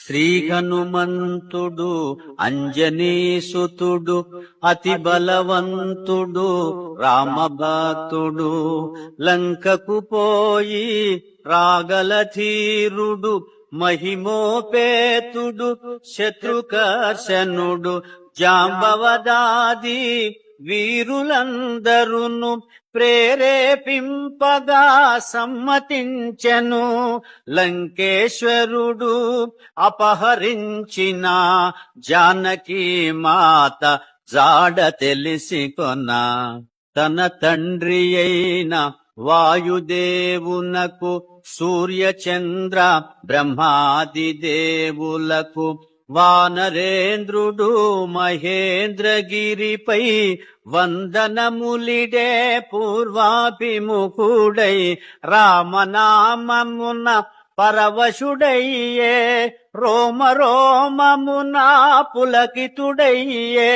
శ్రీ హనుమంతుడు అంజనీసుతుడు అతి బలవంతుడు రామభక్తుడు లంకకు పోయి రాగల ధీరుడు మహిమోపేతుడు శత్రుకర్షణుడు జాంబవదాది వీరులందరును ప్రేరేపింపగా సమ్మతించెను. లంకేశ్వరుడు అపహరించిన జానకీ మాత జాడ తెలిసి కొన తన తండ్రి అయిన వాయుదేవునకు సూర్యచంద్ర బ్రహ్మాది దేవులకు వానరేంద్రుడు మహేంద్రగిరిపై వందనములిడే పూర్వాభిముఖుడై రామనామమున పరవశుడయ్యే రోమ రోమమున పులకితుడయ్యే